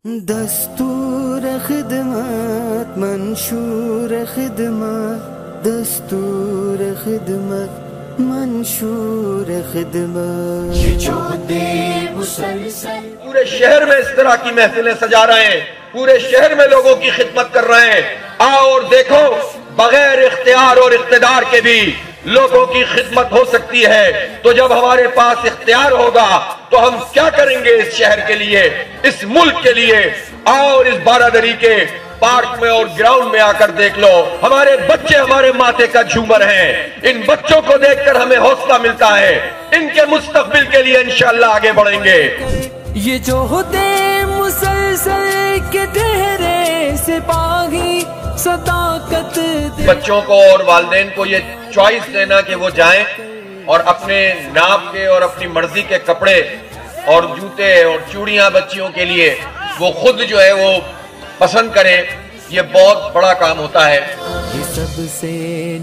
دستور خدمت منشور خدمت دستور خدمت منشور خدمت پورے شہر میں اس طرح کی محفلیں سجا رہے ہیں، پورے شہر میں لوگوں کی خدمت کر رہے ہیں۔ آؤ اور دیکھو بغیر اختیار اور اقتدار کے بھی لوگوں کی خدمت ہو سکتی ہے۔ تو جب ہمارے پاس اختیار ہوگا تو ہم کیا کریں گے اس شہر کے لیے، اس ملک کے لیے۔ آؤ اور اس بارادری کے پارک میں اور گراؤنڈ میں آ کر دیکھ لو، ہمارے بچے ہمارے ماتھے کا جھومر ہیں۔ ان بچوں کو دیکھ کر ہمیں حوصلہ ملتا ہے، ان کے مستقبل کے لیے انشاءاللہ آگے بڑھیں گے۔ یہ جو ہوتے مسلسل کے تہرے سپاہی صداقت بچوں کو اور والدین کو یہ چوائس دینا کہ وہ جائیں اور اپنے ناپ کے اور اپنی مرضی کے کپڑے اور جوتے اور چوڑیاں بچیوں کے لیے وہ خود جو ہے وہ پسند کریں، یہ بہت بڑا کام ہوتا ہے۔ یہ سب سے